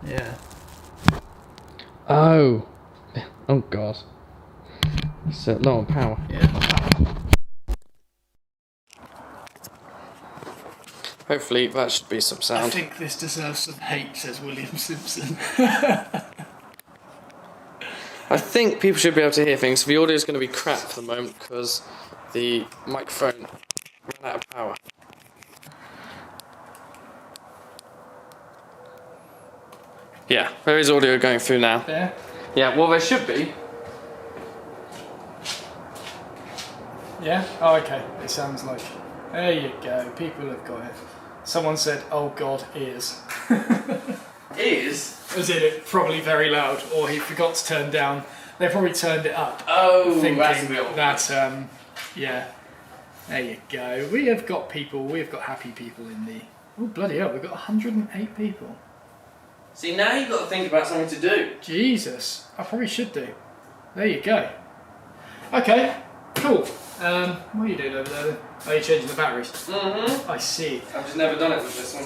Yeah. Oh. Oh God. It's low on power. Yeah. Hopefully that should be some I sound. think this deserves some hate, says William Simpson. I think people should be able to hear things. The audio is going to be crap for the moment because the microphone ran out of power. Yeah, there is audio going through now. There? Yeah, well there should be. Yeah? Oh, okay. It sounds like... There you go. People have got it. Someone said, oh God, ears. Ears? As in it probably very loud, or he forgot to turn down. They probably turned it up. Oh, thinking that's a bit awkward. that, yeah. There you go. We have got happy people in the... Oh, bloody hell, we've got 108 people. See, now you've got to think about something to do. Jesus, I probably should do. There you go. Okay, cool. What are you doing over there then? Are you changing the batteries? Mm-hmm. I see. I've just never done it with this one.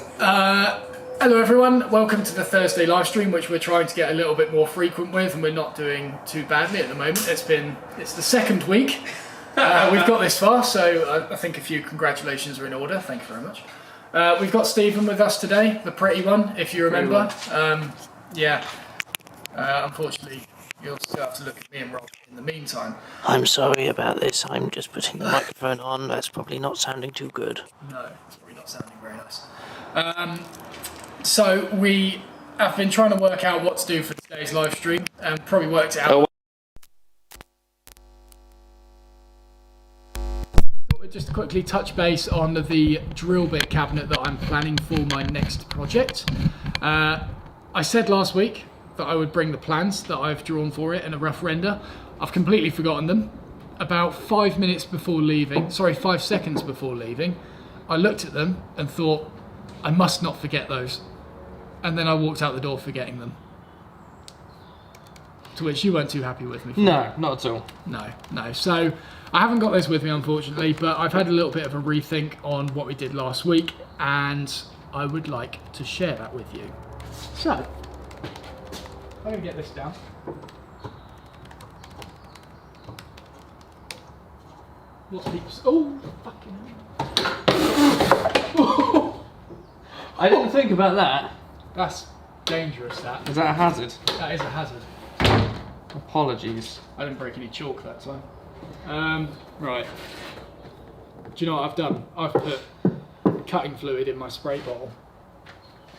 Hello everyone, welcome to the Thursday live stream, which we're trying to get a little bit more frequent with, and we're not doing too badly at the moment. It's the second week. We've got this far, so I think a few congratulations are in order. Thank you very much. We've got Stephen with us today, the pretty one, if you remember. Unfortunately, you'll still have to look at me and Rob in the meantime. I'm sorry about this. I'm just putting the microphone on. That's probably not sounding too good. No, it's probably not sounding very nice. So we have been trying to work out what to do for today's live stream, and probably worked it out. Just to quickly touch base on the drill bit cabinet that I'm planning for my next project. I said last week that I would bring the plans that I've drawn for it in a rough render. I've completely forgotten them. About 5 seconds before leaving, I looked at them and thought, I must not forget those. And then I walked out the door forgetting them. To which you weren't too happy with me. No, not at all. No. So I haven't got this with me, unfortunately, but I've had a little bit of a rethink on what we did last week, and I would like to share that with you. So, I'm going to get this down. What's peeps? Oh, fucking hell. I didn't think about that. That's dangerous, that. Is that a hazard? That is a hazard. Apologies. I didn't break any chalk that time. Right. Do you know what I've done? I've put cutting fluid in my spray bottle.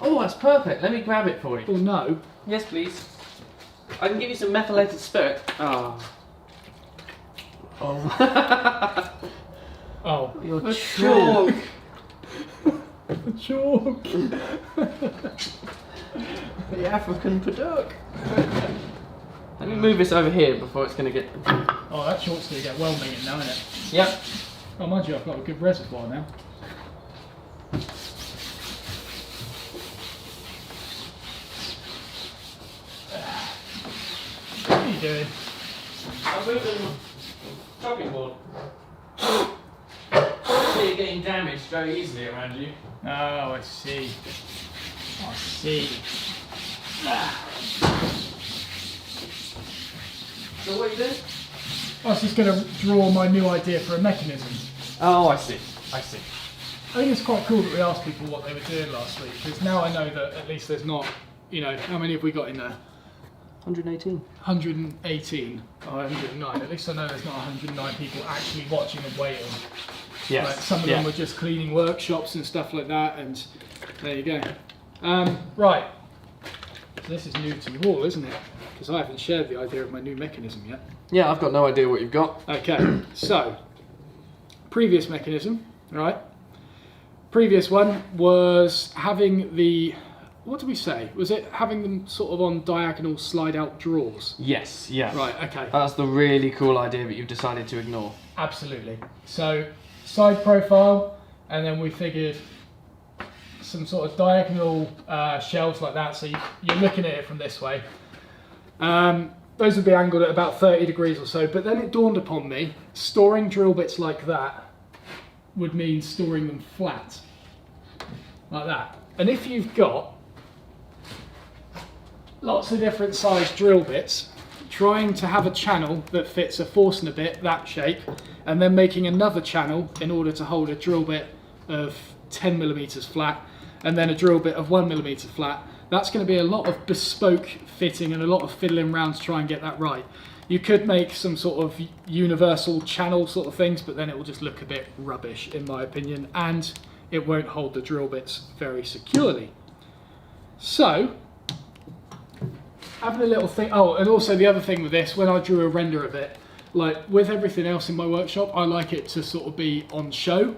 Oh, that's perfect. Let me grab it for you. Oh no. Yes, please. I can give you some methylated spirit. Oh. Oh. Oh. Your A chalk. A chalk. The African paddock. Let me move this over here before it's going to get... Oh, that chalk's going to get well meaning now, isn't it? Yep. Oh, mind you, I've got a good reservoir now. What are you doing? I'm moving the chopping board. So you're getting damaged very easily around you. Oh, I see. I see. So what are you doing? I was just going to draw my new idea for a mechanism. Oh, I see. I see. I think it's quite cool that we asked people what they were doing last week, because now I know that at least there's not, you know, how many have we got in there? 118. 118 or 109. At least I know there's not 109 people actually watching and waiting. Yes. Like some of them were just cleaning workshops and stuff like that, and there you go. Right. So this is new to you all, isn't it? Because I haven't shared the idea of my new mechanism yet. Yeah, I've got no idea what you've got. Okay, so previous mechanism, right? Previous one was having the, what did we say? Was it having them sort of on diagonal slide out drawers? Yes, yeah. Right, okay. That's the really cool idea that you've decided to ignore. Absolutely. So side profile, and then we figured some sort of diagonal shelves like that, so you're looking at it from this way. Those would be angled at about 30 degrees or so, but then it dawned upon me, storing drill bits like that would mean storing them flat, like that. And if you've got lots of different size drill bits, trying to have a channel that fits a Forstner bit that shape, and then making another channel in order to hold a drill bit of 10mm flat, and then a drill bit of 1mm flat. That's going to be a lot of bespoke fitting and a lot of fiddling around to try and get that right. You could make some sort of universal channel sort of things, but then it will just look a bit rubbish in my opinion, and it won't hold the drill bits very securely. So, having a little thing, oh, and also the other thing with this, when I drew a render of it, like with everything else in my workshop, I like it to sort of be on show,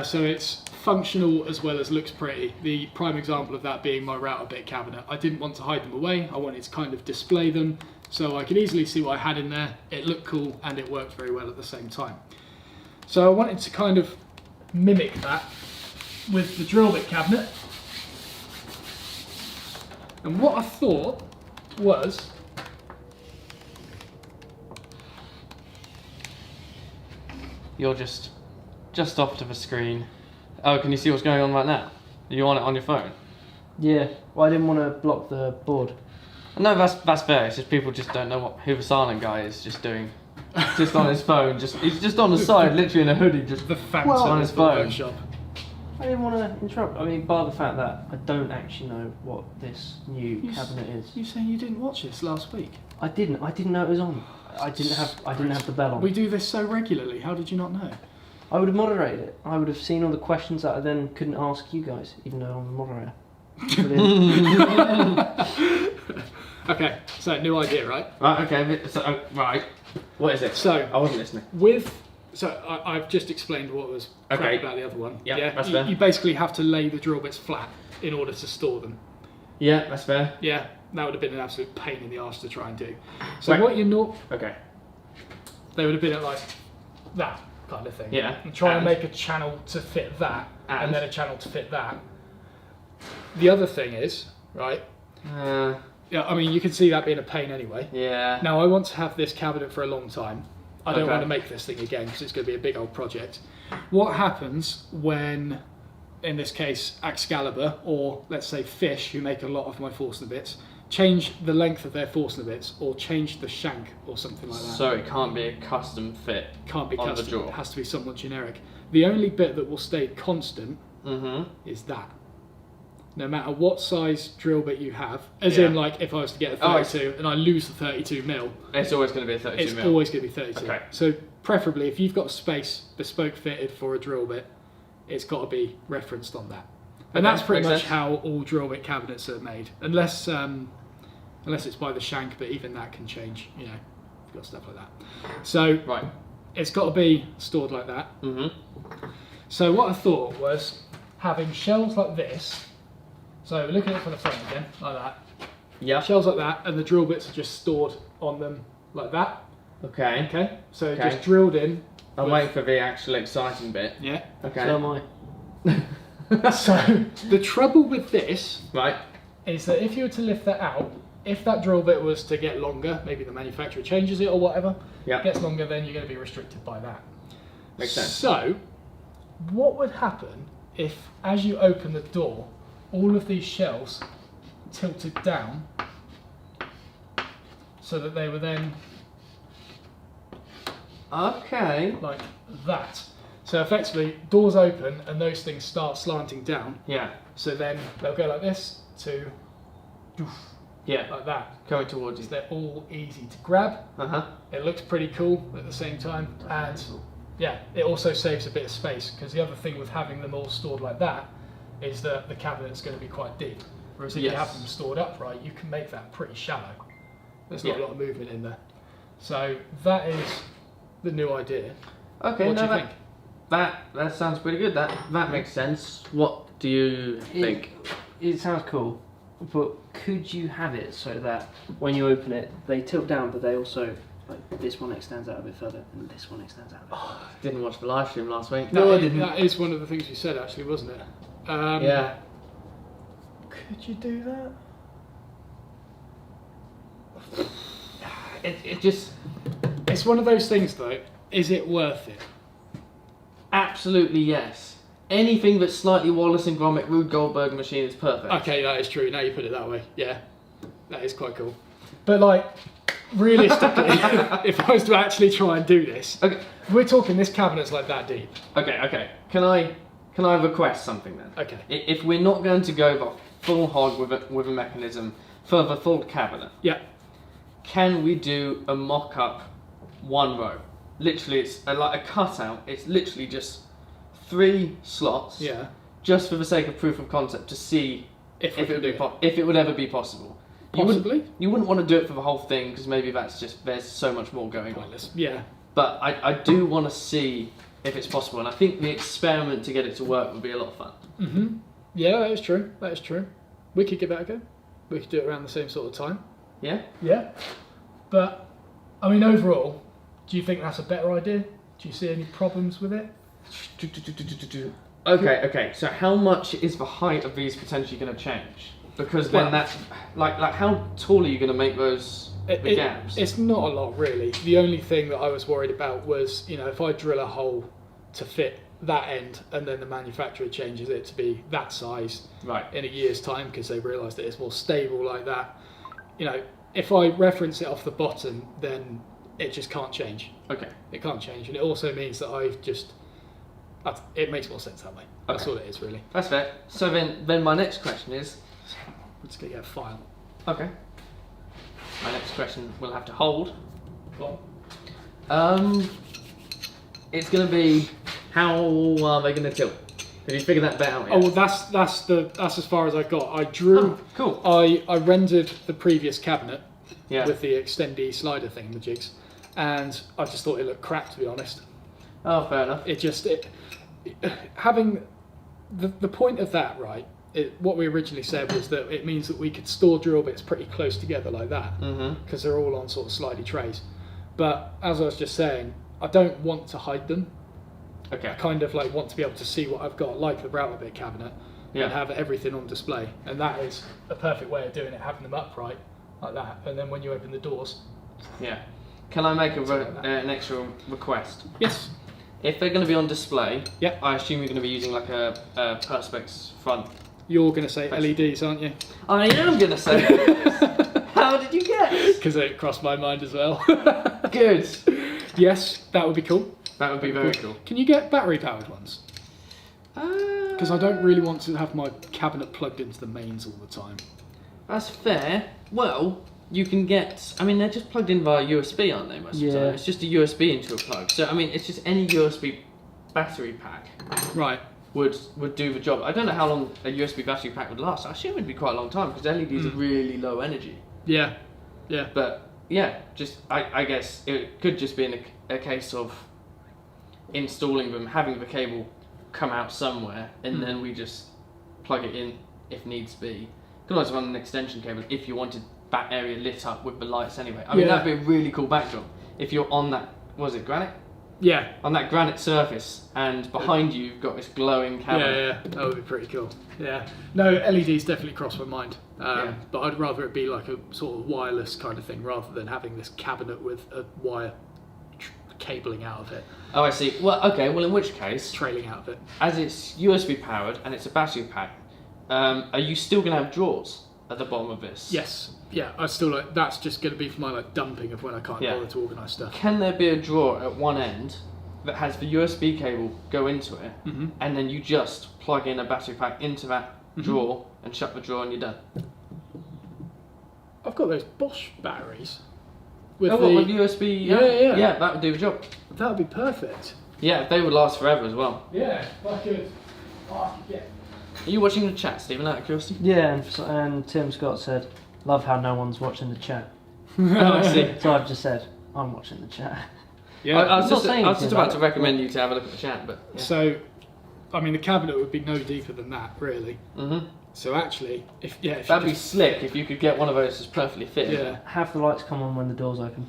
so it's functional as well as looks pretty. The prime example of that being my router bit cabinet. I didn't want to hide them away, I wanted to kind of display them so I could easily see what I had in there. It looked cool and it worked very well at the same time. So I wanted to kind of mimic that with the drill bit cabinet. And what I thought was, You're just off to the screen. Oh, can you see what's going on right now? Are you on it on your phone? Yeah, well, I didn't want to block the board. No, that's fair. It's just people just don't know who the silent guy is just doing. Just on his phone. He's just on the side, literally in a hoodie, just the phantom on his phone. Workshop. I didn't want to interrupt. I mean, bar the fact that I don't actually know what this new cabinet is. You saying you didn't watch this last week? I didn't know it was on. I didn't have the bell on. We do this so regularly. How did you not know? I would have moderated it. I would have seen all the questions that I then couldn't ask you guys, even though I'm the moderator. Okay, so new idea, right? Right. Okay. So, right. What is it? So I wasn't listening. I've just explained what was crap about the other one. Yeah, yeah? that's fair. You basically have to lay the drill bits flat in order to store them. Yeah, that's fair. Yeah, that would have been an absolute pain in the arse to try and do. So what you know? Okay. They would have been at like that kind of thing. Yeah. And try and make a channel to fit that, and then a channel to fit that. The other thing is, right? Yeah, I mean, you can see that being a pain anyway. Yeah. Now, I want to have this cabinet for a long time. I don't Okay. want to make this thing again because it's going to be a big old project. What happens when, in this case, Excalibur, or let's say Fish, who make a lot of my Forstner bits, change the length of their Forstner bits, or change the shank, or something like that? So it can't be a custom fit. Can't be on custom, the jaw. it has to be somewhat generic. The only bit that will stay constant is that. No matter what size drill bit you have, as in like if I was to get a 32 and I lose the 32 mil, it's always going to be a 32 it's mil. always going to be 32. Okay. So preferably if you've got space bespoke fitted for a drill bit, it's got to be referenced on that. And that's pretty much how all drill bit cabinets are made, unless it's by the shank, but even that can change, you know, you've got stuff like that. So it's got to be stored like that. So what I thought was having shelves like this. So look at it from the front again, like that. Yeah. Shelves like that, and the drill bits are just stored on them like that. Okay. Okay. So just drilled in. I'm waiting for the actual exciting bit. Yeah. Okay. So am I. So the trouble with this Right. is that if you were to lift that out, if that drill bit was to get longer, maybe the manufacturer changes it or whatever, it gets longer, then you're going to be restricted by that. Makes sense. So what would happen if, as you open the door, all of these shelves tilted down so that they were then like that. So effectively, doors open and those things start slanting down. Yeah. So then they'll go like this to like that. Coming towards you. So they're all easy to grab. It looks pretty cool at the same time, and yeah, it also saves a bit of space, because the other thing with having them all stored like that is that the cabinet's going to be quite deep. Whereas if you have them stored upright, you can make that pretty shallow. There's not a lot of movement in there. So that is the new idea. Okay, what do you think? That sounds pretty good. That makes sense. What do you think? It sounds cool, but could you have it so that when you open it, they tilt down, but they also, like, this one extends out a bit further, and this one extends out a bit further? Didn't watch the live stream last week. No, I didn't. That is one of the things you said, actually, wasn't it? Yeah. Could you do that? It just... It's one of those things, though. Is it worth it? Absolutely yes. Anything that's slightly Wallace and Gromit, Rube Goldberg machine is perfect. Okay, that is true. Now you put it that way. Yeah. That is quite cool. But like, realistically, if I was to actually try and do this, Okay. we're talking this cabinet's like that deep. Okay. Can I request something then? Okay. If we're not going to go the full hog with a mechanism for the full cabinet, Yeah. can we do a mock-up one row? Literally, it's like a cutout. It's literally just 3 slots. Yeah. Just for the sake of proof of concept to see If if we it could would do it. if it would ever be possible. Possibly. You wouldn't want to do it for the whole thing because maybe that's just there's so much more going on. Pointless. Yeah. But I do want to see if it's possible, and I think the experiment to get it to work would be a lot of fun. Mm-hmm. Yeah, that is true. That is true. We could give that a go. We could do it around the same sort of time. Yeah. Yeah. But, I mean, overall, do you think that's a better idea? Do you see any problems with it? Okay. So how much is the height of these potentially going to change? Because then that's like how tall are you going to make those the gaps? It's not a lot, really. The only thing that I was worried about was, you know, if I drill a hole to fit that end and then the manufacturer changes it to be that size Right. in a year's time because they realise that it's more stable like that, you know, if I reference it off the bottom, then it just can't change. Okay. It can't change, and it also means that it makes more sense that way. That's Okay. all it is, really. That's fair. So then my next question is, Let's get a file. okay. My next question will have to hold. Go on. It's going to be, how are they going to tilt? Have you figured that bit out yet? Oh, well, that's as far as I got. I drew. Oh, cool. I rendered the previous cabinet Yeah. with the extendy slider thingamajigs, and I just thought it looked crap, to be honest. Oh, fair enough. Having the point of that, right? What we originally said was that it means that we could store drill bits pretty close together like that, because they're all on sort of slidey trays. But as I was just saying, I don't want to hide them. Okay. I kind of like want to be able to see what I've got, like the router bit cabinet, Yeah. and have everything on display. And that is a perfect way of doing it, having them upright like that. And then when you open the doors, Yeah. Can I make Something like that. an extra request? yes, If they're going to be on display, Yep. I assume you're going to be using like a Perspex front. you're going to say LEDs, aren't you? I am going to say How did you guess? Because it crossed my mind as well. Good. Yes, that would be cool. That would be very cool. Can you get battery powered ones? Because I don't really want to have my cabinet plugged into the mains all the time. That's fair. Well, you can get, I mean, they're just plugged in via USB, aren't they, most of the time? Yeah. It's just a USB into a plug. So, I mean, it's just any USB battery pack Right. would do the job. I don't know how long a USB battery pack would last. I assume it'd be quite a long time because LEDs are really low energy. Yeah. Yeah. But, yeah, just, I guess it could just be a case of installing them, having the cable come out somewhere, and then we just plug it in if needs be. You could also run an extension cable if you wanted that area lit up with the lights anyway. I mean, Yeah. that'd be a really cool backdrop. If you're on that, was it granite? Yeah. On that granite surface, and behind you you've got this glowing Yeah, cabinet. yeah, that would be pretty cool. Yeah, no, LEDs definitely cross my mind, Yeah. but I'd rather it be like a sort of wireless kind of thing rather than having this cabinet with a wire cabling out of it, Oh, I see. Well, okay. Well, in which case, trailing out of it. as it's USB powered and it's a battery pack, are you still going to have drawers at the bottom of this? Yes, yeah, I still like that's just going to be for my like dumping of when I can't Yeah. bother to organise stuff. Can there be a drawer at one end that has the USB cable go into it, and then you just plug in a battery pack into that drawer and shut the drawer and you're done? I've got those Bosch batteries. With USB? Yeah. Yeah, that would do the job. That would be perfect. Yeah, they would last forever as well. Yeah, that could. Oh, yeah. Are you watching the chat, Stephen, out of curiosity? Yeah, and Tim Scott said, "Love how no one's watching the chat." Oh, I see. So I've just said, "I'm watching the chat." Yeah. I was I'm not just saying about anything to about recommend you to have a look at the chat, but yeah. So, I mean, the cabinet would be no deeper than that, really. So actually, if you That'd be just- slick if you could get one of those that's perfectly fitted. yeah, Have the lights come on when the doors open.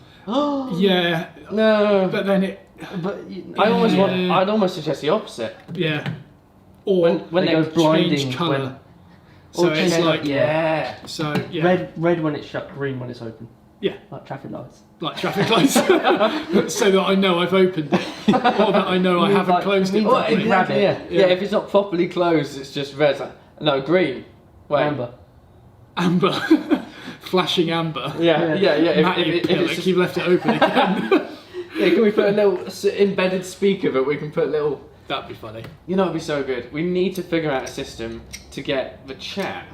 yeah, No. but then it, But I'd almost suggest the opposite. yeah, or When they they go blinding change colour. when- So or it's change- like yeah. so yeah, Red when it's shut, green when it's open. Yeah. Like traffic lights. like traffic lights, so that I know I've opened it, or that I know I You haven't like- closed it you Oh, like- properly. grab it. Yeah, if it's not properly closed, it's just red. It's like, no, green. Wait. Amber. Amber, flashing amber. Yeah. Matt, you pillock, you've left it open again. Yeah, can we put a little embedded speaker that we can put little... That'd be funny. You know, it'd be so good. We need to figure out a system to get the chat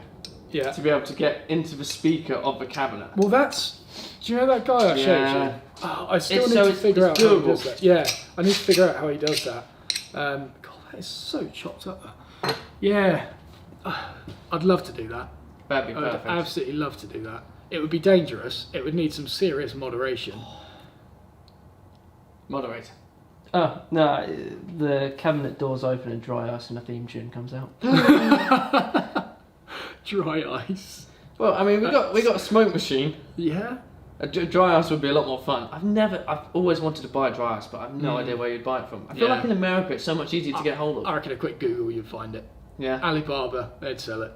to be able to get into the speaker of the cabinet. Well, that's... Do you know that guy I showed you? Oh, I still need to figure out how he does that. Yeah, I need to figure out how he does that. God, that is so chopped up. Yeah, I'd love to do that. That'd be perfect. I'd absolutely love to do that. It would be dangerous. It would need some serious moderation. Moderate. Oh, no, the cabinet doors open and dry ice and a theme tune comes out. Dry ice. Well, I mean, we got a smoke machine. Yeah. A dry ice would be a lot more fun. I've always wanted to buy a dry ice, but I've no idea where you'd buy it from. I feel like in America it's so much easier to get hold of. I reckon a quick Google you'd find it. Yeah. Alibaba, they'd sell it.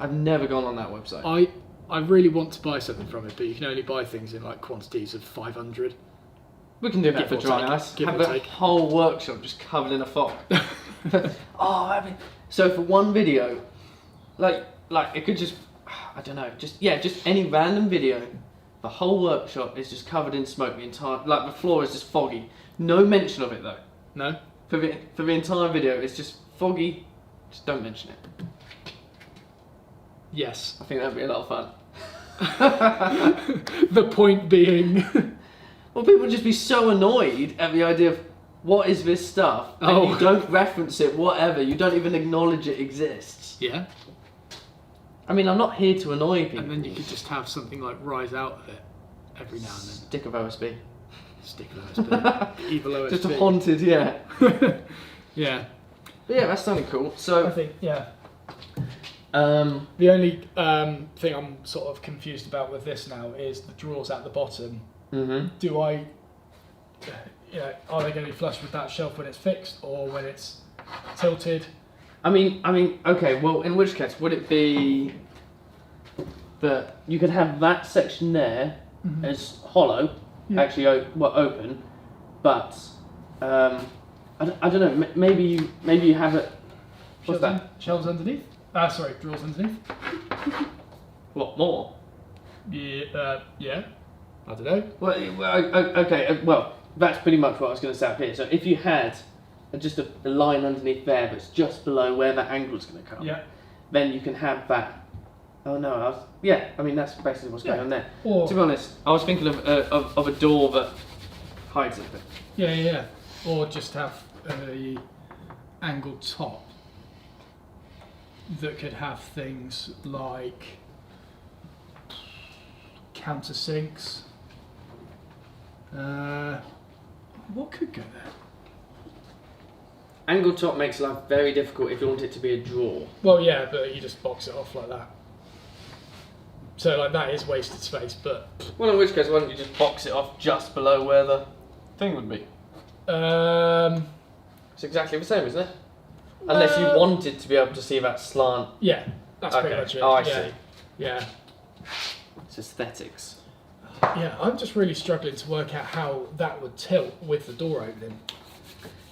I've never gone on that website. I really want to buy something from it, but you can only buy things in like quantities of 500. We can do that for dry ice. Have the whole workshop just covered in a fog. So for one video, like it could just, I don't know, just any random video. The whole workshop is just covered in smoke. The entire, like the floor is just foggy. No mention of it though. No. For the entire video, it's just foggy. Just don't mention it. Yes. I think that'd be a lot of fun. The point being. Well, people would just be so annoyed at the idea of what is this stuff, and you don't reference it, whatever. You don't even acknowledge it exists. Yeah. I mean, I'm not here to annoy people. And then you could just have something like rise out of it every now and then. Stick of OSB. Stick of OSB. Evil OSB. Just a haunted, yeah. Yeah. But yeah, that's something cool. So I think, yeah. The only thing I'm sort of confused about with this now is the drawers at the bottom. Mm-hmm. Do I, are they going to be flush with that shelf when it's fixed or when it's tilted? I mean, okay. Well, in which case would it be that you could have that section there as hollow, actually open, but I don't know. Maybe you have it. What's that? Shelves underneath. Sorry, drawers underneath. What more? Yeah. Yeah. I don't know. Well, okay. Well, that's pretty much what I was going to say up here. So if you had just a line underneath there that's just below where that angle is going to come, then you can have that. Oh no, I mean that's basically what's going on there. Or, to be honest, I was thinking of a door that hides it. Yeah. Or just have a angled top that could have things like countersinks. What could go there? Angled top makes life very difficult if you want it to be a drawer. Well, yeah, but you just box it off like that. So, like, that is wasted space, but... Well, in which case, why don't you just box it off just below where the thing would be? It's exactly the same, isn't it? Unless you wanted to be able to see that slant. Yeah, that's pretty much it. Oh, I see. Yeah. It's aesthetics. Yeah, I'm just really struggling to work out how that would tilt with the door opening.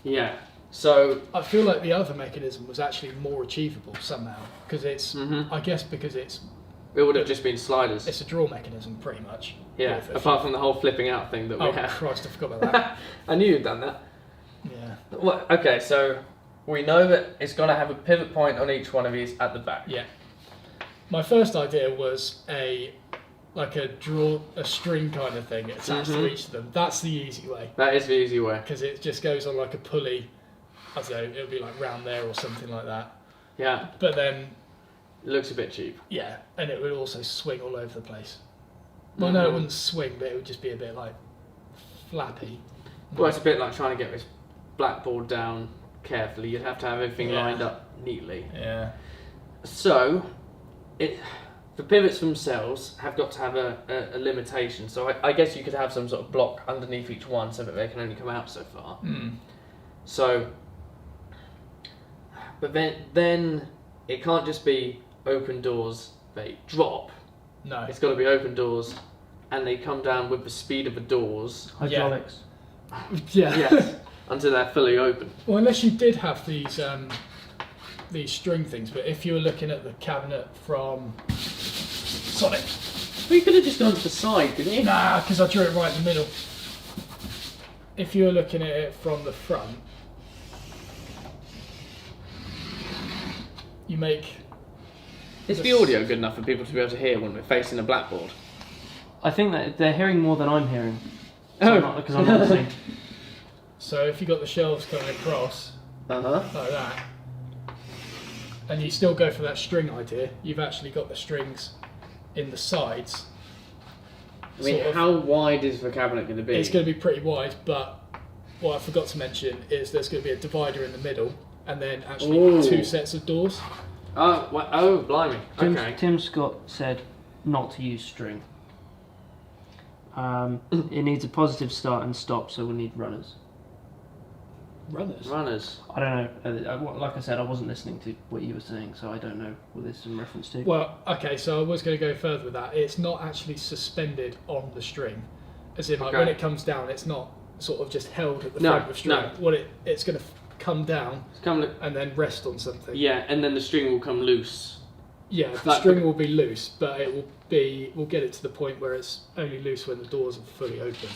Yeah, so... I feel like the other mechanism was actually more achievable somehow, because it's, I guess because it's... It would have just been sliders. It's a draw mechanism, pretty much. Yeah, apart from the whole flipping out thing that we have. Oh Christ, I forgot about that. I knew you'd done that. Yeah. Well, okay, so we know that it's going to have a pivot point on each one of these at the back. Yeah. My first idea was a string kind of thing attached to each of them. That's the easy way. That is the easy way. Because it just goes on like a pulley. I don't know, it'll be like round there or something like that. Yeah. But then... It looks a bit cheap. Yeah, and it would also swing all over the place. Well, no, it wouldn't swing, but it would just be a bit like flappy. Well, it's a bit like trying to get this blackboard down carefully. You'd have to have everything lined up neatly. Yeah. So, the pivots themselves have got to have a limitation. So I guess you could have some sort of block underneath each one so that they can only come out so far. So, but then it can't just be open doors, they drop. No. It's got to be open doors and they come down with the speed of the doors. Hydraulics. Yeah. Yes, until they're fully open. Well, unless you did have these string things, but if you were looking at the cabinet from Sonic, Well, you could have just gone to the side, couldn't you? Nah, because I drew it right in the middle. If you were looking at it from the front, you make... Is the audio good enough for people to be able to hear when we're facing a blackboard? I think that they're hearing more than I'm hearing. Oh. Because I'm not listening. So if you got the shelves coming across Uh-huh. like that, and you still go for that string idea, you've actually got the strings in the sides. I mean, how wide is the cabinet going to be? It's going to be pretty wide, but what I forgot to mention is there's going to be a divider in the middle, and then actually Ooh. 2 sets of doors. Oh, blimey. Okay. Tim Scott said not to use string. It needs a positive start and stop, so we'll need runners. Runners. I don't know. Like I said, I wasn't listening to what you were saying, so I don't know what this is in reference to. Well, okay, so I was going to go further with that. It's not actually suspended on the string, as in like when it comes down, it's not sort of just held at the front of the string. No. What it's going to come down and then rest on something. Yeah, and then the string will come loose. Yeah, the string will be loose, but we'll get it to the point where it's only loose when the doors are fully open.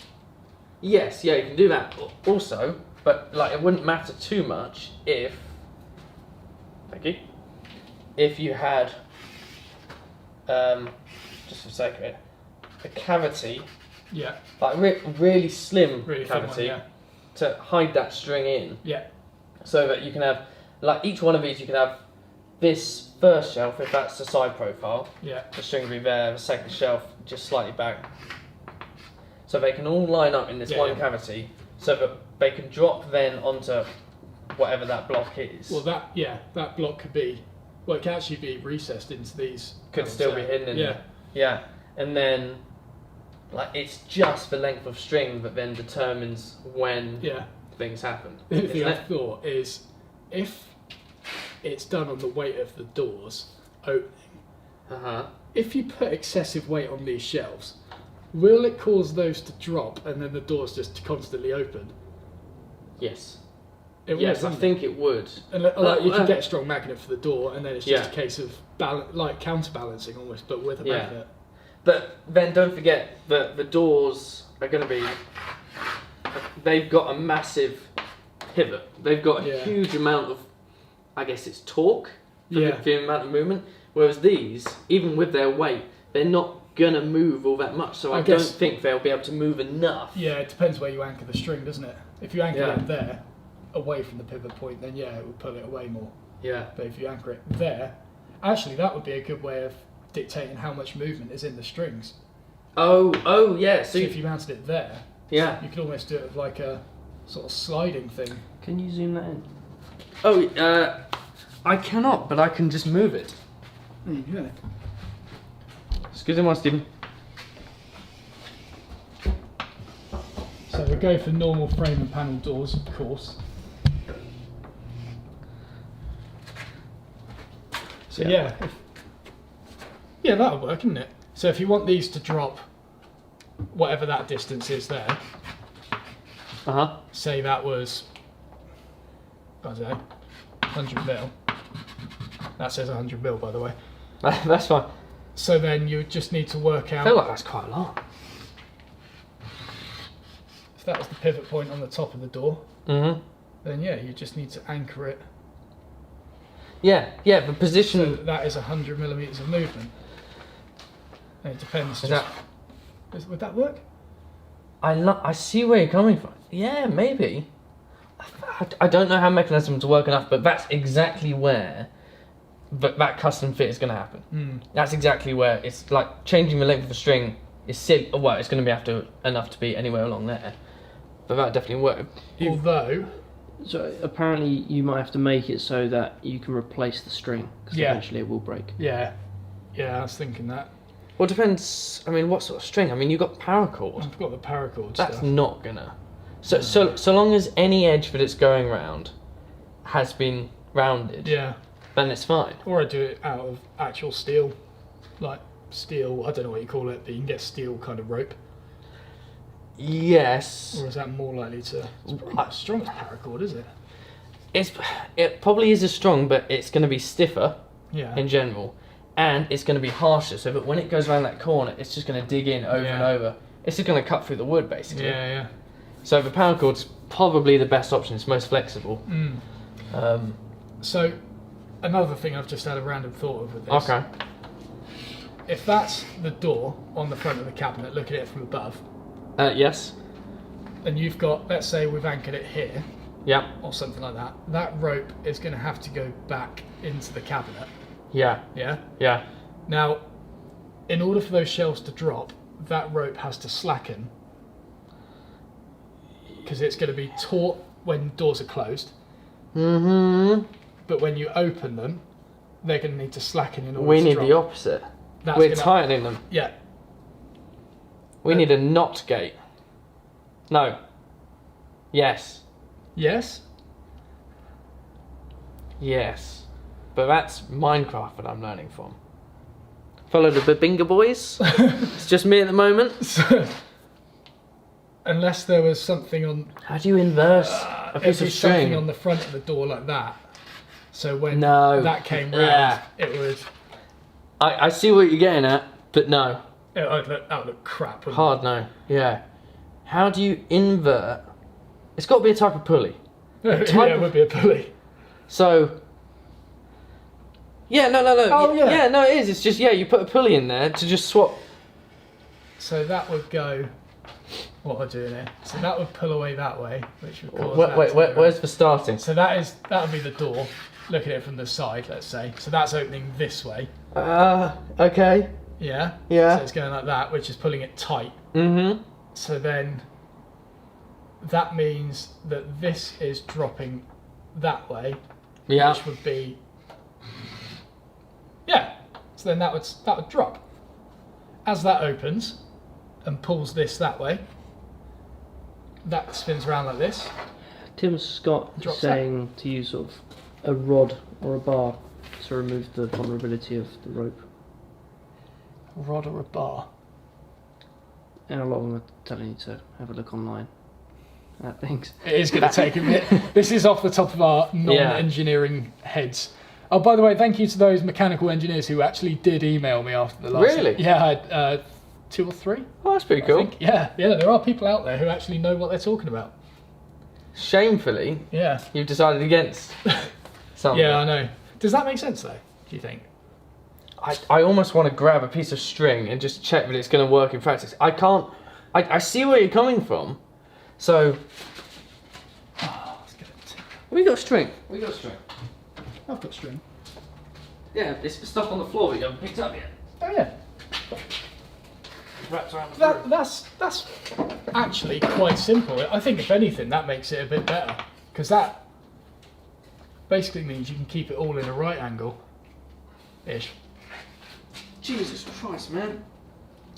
Yes, yeah, you can do that also, but like it wouldn't matter too much if, thank you, if you had, just for the sake of it, a cavity, yeah, like really slim really cavity, thin one, to hide that string in, yeah, so that you can have, like each one of these, you can have this first shelf, if that's the side profile, yeah, the string will be there, the second shelf just slightly back. So they can all line up in this one cavity, so that they can drop then onto whatever that block is. Well, that block could be, it can actually be recessed into these. Could still be hidden in there. Yeah, and then like it's just the length of string that then determines when things happen. The thing I thought is, if it's done on the weight of the doors opening, if you put excessive weight on these shelves, will it cause those to drop and then the doors just constantly open? Yes. Yes, I think it would. And you can get a strong magnet for the door, and then it's just a case of counterbalancing almost, but with a magnet. But then don't forget that the doors are going to be. They've got a massive pivot. They've got a huge amount of, I guess it's torque for the amount of movement. Whereas these, even with their weight, they're not gonna move all that much. So I don't think they'll be able to move enough. Yeah, it depends where you anchor the string, doesn't it? If you anchor it there, away from the pivot point, then it will pull it away more. Yeah. But if you anchor it there, actually that would be a good way of dictating how much movement is in the strings. Oh yeah. So if you mounted it there, you could almost do it with like a sort of sliding thing. Can you zoom that in? Oh, I cannot, but I can just move it. There you go. Excuse me, Stephen. So we go for normal frame and panel doors, of course. So that'll work, isn't it? So if you want these to drop whatever that distance is there, say that was, I don't know, 100 mil. That says 100 mil, by the way. That's fine. So then you just need to work out. I feel like that's quite a lot. If that was the pivot point on the top of the door, then you just need to anchor it. Yeah, the position. So that is 100 millimeters of movement. And it depends. Would that work? I see where you're coming from. Yeah, maybe. I don't know how mechanisms work enough, but that's exactly where that custom fit is going to happen. That's exactly where it's like changing the length of the string is silly. Well, it's going to be enough to be anywhere along there, but that definitely work. Although, so apparently you might have to make it so that you can replace the string because eventually it will break. Yeah, I was thinking that. Well, it depends. I mean, what sort of string? I mean, you've got paracord. I've got the paracord. That's not gonna. So long as any edge that it's going round has been rounded. Then it's fine. Or I do it out of actual steel, like steel. I don't know what you call it, but you can get steel kind of rope. Yes. Or is that more likely to? It's probably not as strong as paracord, is it? It probably is as strong, but it's going to be stiffer. Yeah. In general, and it's going to be harsher, so that when it goes around that corner, it's just going to dig in over and over. It's just going to cut through the wood, basically. Yeah, yeah. So the paracord's probably the best option. It's most flexible. So, another thing I've just had a random thought of with this. Okay. If that's the door on the front of the cabinet, look at it from above, Yes. and you've got, let's say we've anchored it here, Yeah. or something like that, that rope is going to have to go back into the cabinet. Yeah. Yeah? Yeah. Now, in order for those shelves to drop, that rope has to slacken, because it's going to be taut when doors are closed. But when you open them, they're going to need to slacken in order We to need drop. the opposite. That's We're gonna- tightening them. Yeah. We need a knot gate. No. Yes. Yes? Yes. But that's Minecraft that I'm learning from. Follow the Babinga boys. It's just me at the moment. Unless there was something on... How do you inverse a piece it'd be of string? something on the front of the door like that. So when No. that came round, Yeah. it would... I see what you're getting at, but no. That would look crap. wouldn't Hard no. Yeah. How do you invert? It's got to be a type of pulley. it? type Yeah, it of- would be a pulley. So. Yeah, no. Oh, yeah. Yeah, no, it is. It's just, yeah, you put a pulley in there to just swap. So that would go... What am I doing here? So that would pull away that way, which would cause Wait, that wait, to wait, go where's the starting? So that would be the door. Look at it from the side, let's say. So that's opening this way. Okay. Yeah? Yeah. So it's going like that, which is pulling it tight. Mm-hmm. So then that means that this is dropping that way, Yeah. which would be... Yeah. So then that would drop. As that opens and pulls this that way, that spins around like this. Tim Scott is Drops saying to use sort of a rod or a bar to remove the vulnerability of the rope. A rod or a bar. And a lot of them are telling you to have a look online at things. It is going to take a bit. This is off the top of our non-engineering heads. Oh, by the way, thank you to those mechanical engineers who actually did email me after the last... Really? Yeah, I had 2 or 3. Oh, that's pretty I cool. think. Yeah, there are people out there who actually know what they're talking about. Shamefully, Yeah. you've decided against something. Yeah, I know. Does that make sense, though, do you think? I almost want to grab a piece of string and just check that it's going to work in practice. I can't. I see where you're coming from. So. We got string. We got string. I've got string. Yeah, it's the stuff on the floor that you haven't picked up yet. Oh, yeah. Wrapped around the That's actually quite simple. I think, if anything, that makes it a bit better. Because that basically means you can keep it all in a right angle-ish. Jesus Christ, man.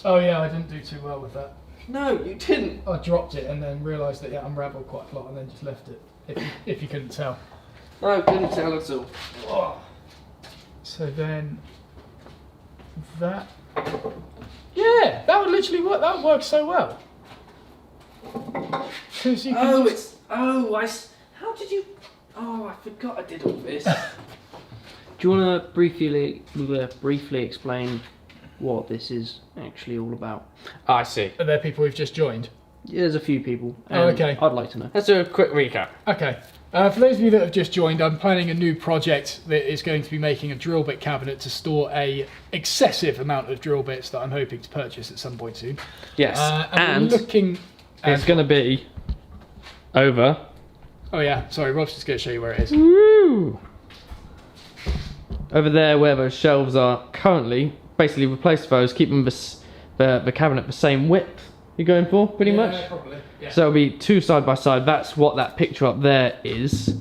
Oh yeah, I didn't do too well with that. No, you didn't. I dropped it and then realised that it unravelled quite a lot and then just left it, if you couldn't tell. No, couldn't tell at all. Oh. So then, that... Yeah, that would literally work, that would work so well. Because you can just... How did you... Oh, I forgot I did all this. Do you want to briefly explain what this is actually all about? I see. Are there people who've just joined? Yeah, there's a few people. Oh, okay. I'd like to know. Let's do a quick recap. Okay. For those of you that have just joined, I'm planning a new project that is going to be making a drill bit cabinet to store a excessive amount of drill bits that I'm hoping to purchase at some point soon. Yes. And we're looking at... it's going to be over. Oh yeah, sorry, Rob's just going to show you where it is. Woo! Over there, where those shelves are currently, basically replace those, keep them the cabinet the same width you're going for, pretty much. Probably. Yeah. So it'll be 2 side by side. That's what that picture up there is.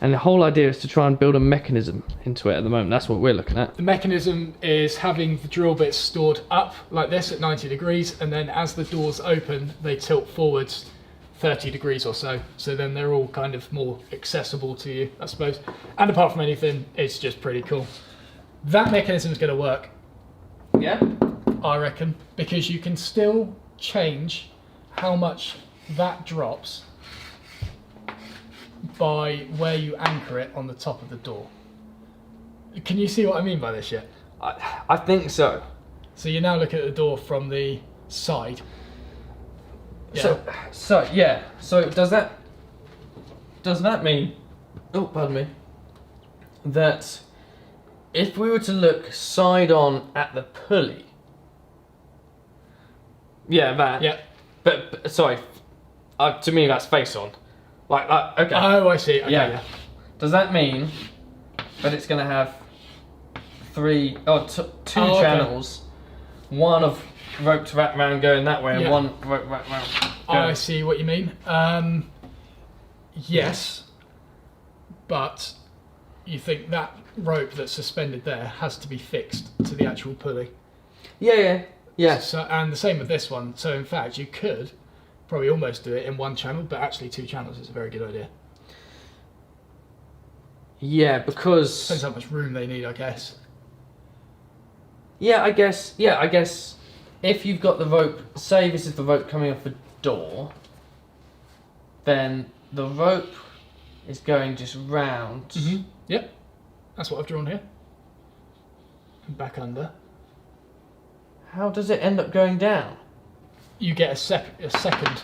And the whole idea is to try and build a mechanism into it at the moment. That's what we're looking at. The mechanism is having the drill bits stored up like this at 90 degrees, and then as the doors open, they tilt forwards 30 degrees or so. So then they're all kind of more accessible to you, I suppose. And apart from anything, it's just pretty cool. That mechanism is going to work, Yeah? I reckon, because you can still change how much that drops by where you anchor it on the top of the door. Can you see what I mean by this yet? I think so. So you now look at the door from the side. So does that mean? Oh, pardon me. That if we were to look side on at the pulley. Yeah, that. Yeah. But sorry, to me that's face on. Like okay. Oh, I see. Okay, yeah. Does that mean that it's going to have two channels, one of roped wrap round going that way and one rope wrap round going. I see what you mean. Yes, but you think that rope that's suspended there has to be fixed to the actual pulley. Yeah. So, and the same with this one. So in fact, you could probably almost do it in one channel, but actually 2 channels is a very good idea. Yeah, because Depends how much room they need, I guess. I guess if you've got the rope, say this is the rope coming off a door, then the rope is going just round. Mm-hmm. Yep, that's what I've drawn here. And back under. How does it end up going down? You get a second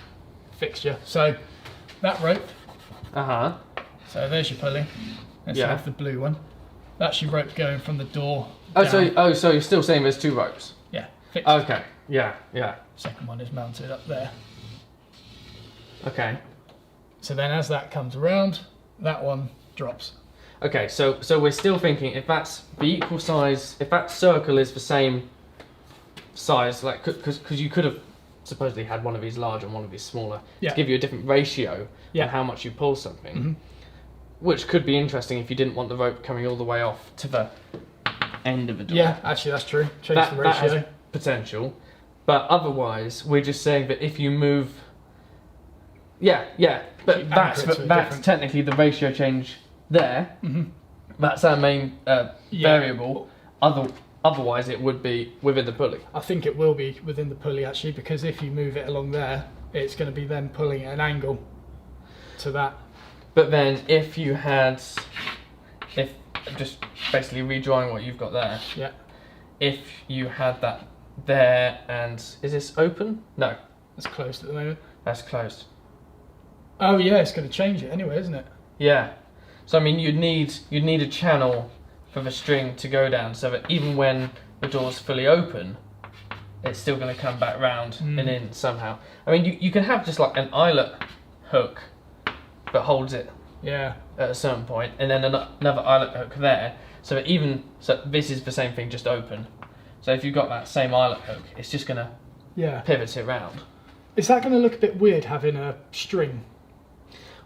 fixture. So that rope. So there's your pulley. Let's have the blue one. That's your rope going from the door. So you're still saying there's 2 ropes? Yeah. Fixed. Okay. Yeah. Second one is mounted up there. Okay. So then as that comes around, that one drops. Okay, so we're still thinking if that's the equal size, if that circle is the same size, like because you could have supposedly had one of these large and one of these smaller to give you a different ratio on how much you pull something, which could be interesting if you didn't want the rope coming all the way off to the end of the door. Yeah, actually that's true. Change the ratio. That has potential, but otherwise we're just saying that if you move, but that's technically the ratio change there. That's our main variable. Otherwise, it would be within the pulley. I think it will be within the pulley actually, because if you move it along there, it's going to be then pulling at an angle to that. But then, if just basically redrawing what you've got there. Yeah. If you had that there, and is this open? No, It's closed at the moment. that's closed. Oh yeah, it's going to change it anyway, isn't it? Yeah. So I mean, you'd need a channel for the string to go down, so that even when the door's fully open, it's still going to come back round and in somehow. I mean, you can have just like an eyelet hook that holds it Yeah. at a certain point, and then another eyelet hook there, so this is the same thing, just open. So if you've got that same eyelet hook, it's just going to pivot it round. Is that going to look a bit weird having a string?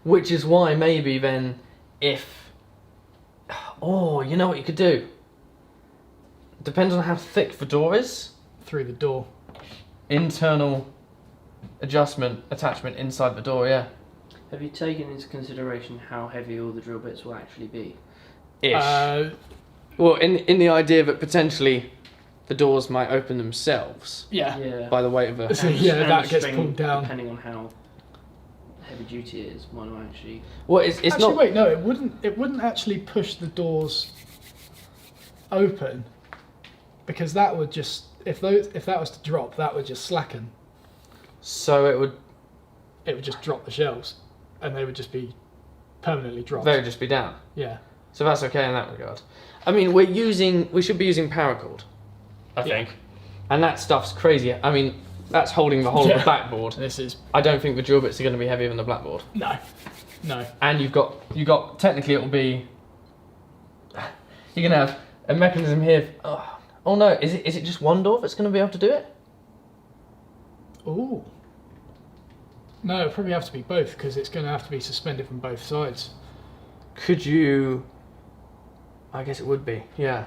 Which is why maybe then if... Oh, you know what you could do? Depends on how thick the door is. Through the door. Internal adjustment, attachment inside the door, yeah. Have you taken into consideration how heavy all the drill bits will actually be? Ish. Well, in the idea that potentially the doors might open themselves Yeah. by the weight of the... So yeah, And that the gets string, pulled down. Depending on how heavy duty it is, one will actually... Well, it's Actually, not... wait, no, it wouldn't actually push the doors open, because that would just, if that was to drop, that would just slacken. So it would just drop the shelves, and they would just be permanently dropped. very just be down. Yeah. So that's okay in that regard. I mean, we should be using paracord, I think. And that stuff's crazy. I mean, that's holding the whole of the backboard. This is... I don't think the drill bits are going to be heavier than the blackboard. No. And you've got technically it'll be... You're going to have a mechanism here... Oh no, is it just one door that's going to be able to do it? Ooh. No, it'll probably have to be both, because it's going to have to be suspended from both sides. Could you... I guess it would be, yeah.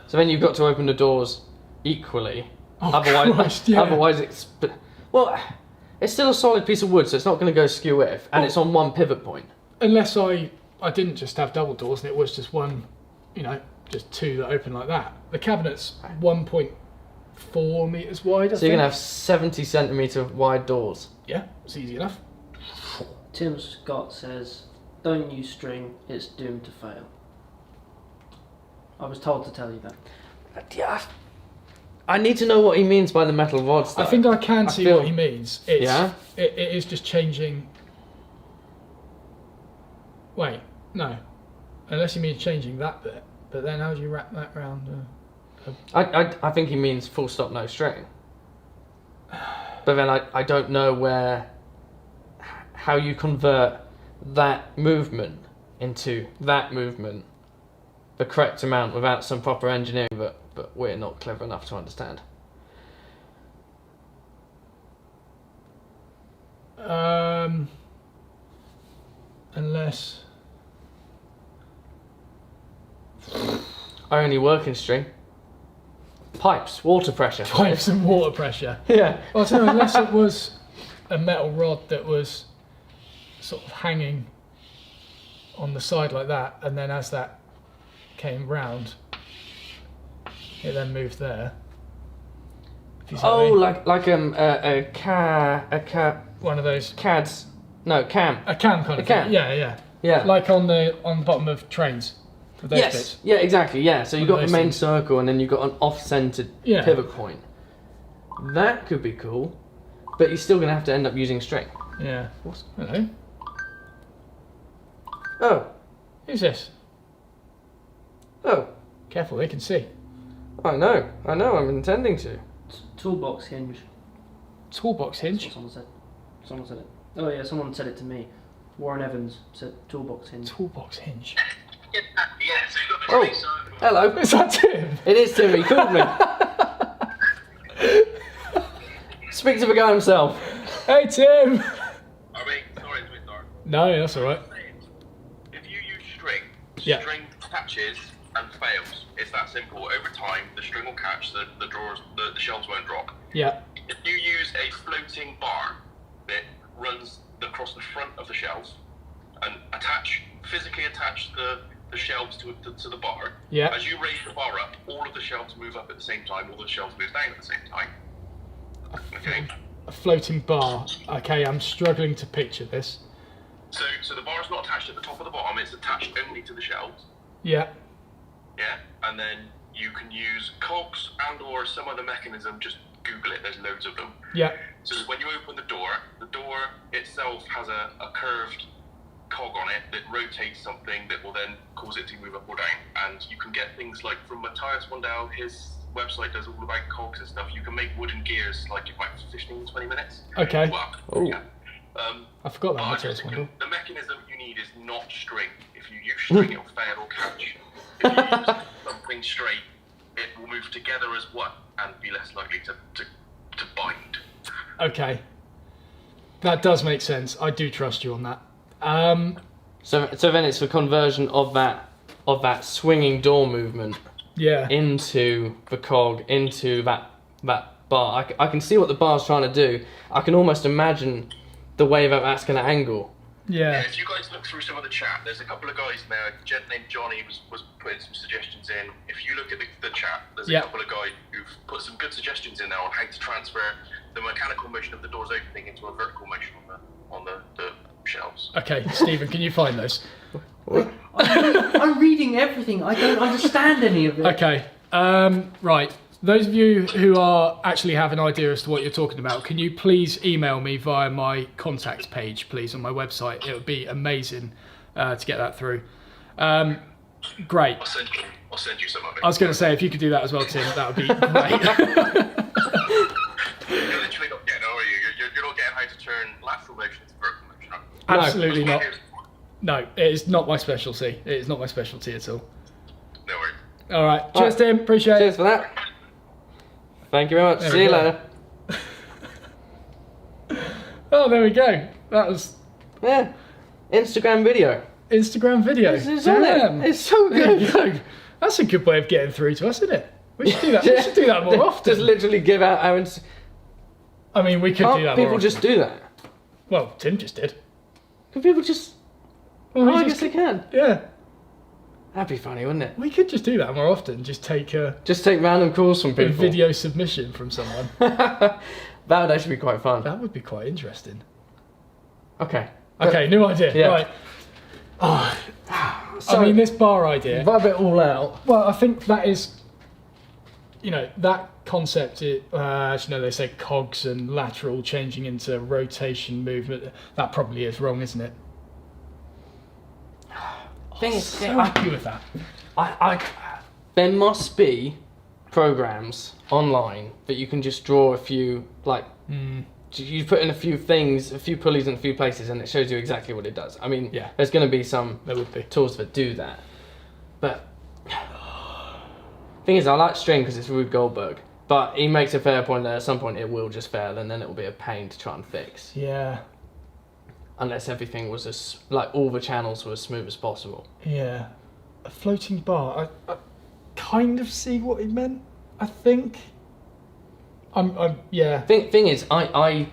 So then you've got to open the doors equally. Oh, otherwise, Christ, yeah. Otherwise it's... Well, it's still a solid piece of wood, so it's not going to go skew-if, and it's on one pivot point. Unless I didn't just have double doors and it was just one, just two that open like that. The cabinet's 1.4 metres wide, I So think. you're going to have 70 centimetre wide doors. Yeah, it's easy enough. Tim Scott says, don't use string, it's doomed to fail. I was told to tell you that. Yeah. I need to know what he means by the metal rods. Though. I think I can see what he means. It's, yeah. It is just changing. Wait, no. Unless you mean changing that bit. But then how do you wrap that round? I think he means full stop, no string. But then I don't know how you convert that movement into that movement, the correct amount without some proper engineering but we're not clever enough to understand. Unless I only work in string. Pipes, water pressure. pipes and water pressure. Yeah. Well, so unless it was a metal rod that was sort of hanging on the side like that, and then as that came round, it then moved there. If you see what I mean. like One of those CADs. No, cam. a cam kind of cam. thing. Yeah. Yeah. Like on the bottom of trains. With those Yes. bits. Yeah, exactly. Yeah. So you've One got of the those main things. circle, and then you've got an off-centered Yeah. pivot point. That could be cool, but you're still gonna have to end up using string. Yeah. Hello. Oh. Who's this? Oh. Careful, they can see. I know. I'm intending to. Toolbox hinge. Toolbox That's what hinge. Someone said it. Oh yeah, someone said it to me. Warren Evans said toolbox hinge. Toolbox hinge. Yeah, so you've got the Oh. tree circle. Hello. Is that Tim? It is Tim. He called me. Speak to the guy himself. Hey Tim. I mean, sorry to interrupt. No, that's all right. If you use string, Yeah. string catches and fails. It's that simple. Over time, the string will catch, the drawers, the shelves won't drop. Yeah. If you use a floating bar that runs across the front of the shelves and physically attach the shelves to the bar, Yeah. as you raise the bar up, all of the shelves move up at the same time, all the shelves move down at the same time. Okay? A floating bar. Okay, I'm struggling to picture this. So the bar's not attached at the top or the bottom, it's attached only to the shelves. Yeah. Yeah, and then you can use cogs and or some other mechanism, just Google it, there's loads of them. Yeah. So when you open the door itself has a curved cog on it that rotates something that will then cause it to move up or down. And you can get things like from Matthias Wandel, his website does all about cogs and stuff. You can make wooden gears like in about 15-20 minutes. Okay. Well, Ooh. yeah. I forgot that But Matthias one. the mechanism you need is not string. If you use string, it'll fail or catch. If you use something straight, it will move together as one and be less likely to bind. Okay. That does make sense. I do trust you on that. So then it's the conversion of that swinging door movement Yeah. into the cog, into that bar. I can see what the bar's trying to do. I can almost imagine the way that that's going to angle. Yeah. If you guys look through some of the chat, there's a couple of guys now. A gent named Johnny was putting some suggestions in. If you look at the chat, there's a couple of guys who've put some good suggestions in there on how to transfer the mechanical motion of the doors opening into a vertical motion on the shelves. Okay, Stephen, can you find those? I'm reading everything. I don't understand any of it. Okay. Right. Those of you who are actually have an idea as to what you're talking about, can you please email me via my contact page, please, on my website? It would be amazing to get that through. Great. I'll send you some of it. I was going to say, if you could do that as well, Tim, that would be great. You're literally not getting, are you? You're not getting how to turn lateral motion into vertical motion. Absolutely not. No, it is not my specialty. It is not my specialty at all. No worries. All right. Cheers, Tim. Appreciate it. Cheers for that. Thank you very much. There See we you go. later. Oh, there we go. That was Yeah. Instagram video. Instagram video. It's on Damn. it. It's so There you good. go. That's a good way of getting through to us, isn't it? We should do that. We should do that more often. Just literally give out our. I mean, we could do Can't that people more just often. do that? Well, Tim just did. Can people just? Well, Oh, I he guess just- they can. Yeah. That'd be funny, wouldn't it? We could just do that more often. Just take a Just take random calls from people. video submission from someone. That would actually be quite fun. That would be quite interesting. Okay. Okay, new idea. Yeah. Right. Oh, So, I mean, this bar idea. rub it all out. Well, I think that is you know, that concept, as you know, they say cogs and lateral changing into rotation movement. That probably is wrong, isn't it? Thing is, So happy with that. there must be programs online that you can just draw a few, like, you put in a few things, a few pulleys in a few places, and it shows you exactly what it does. I mean, Yeah. there's going to be some There would be. tools that do that. But thing is, I like string because it's Rube Goldberg. But he makes a fair point that at some point it will just fail, and then it will be a pain to try and fix. Yeah. Unless everything was as, like, all the channels were as smooth as possible. Yeah. A floating bar. I kind of see what he meant, I think. Yeah. Thing is, I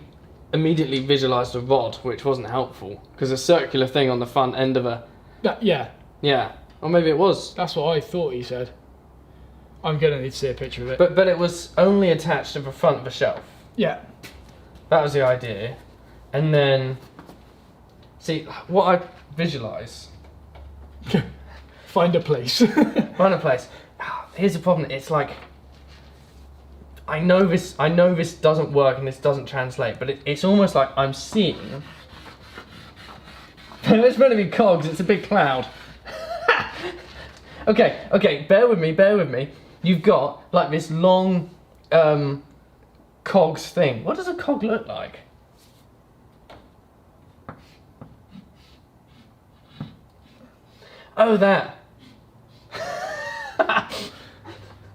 immediately visualised a rod, which wasn't helpful because a circular thing on the front end of a Yeah. or maybe it was, That's what I thought he said. I'm gonna need to see a picture of it. but it was only attached to the front of the shelf. Yeah. That was the idea, and then see what I visualise. Find a place. Find a place. Here's the problem. It's like I know this doesn't work and this doesn't translate, but it's almost like I'm seeing. It's meant to be cogs. It's a big cloud. Okay. Bear with me. You've got like this long cogs thing. What does a cog look like? Oh, that.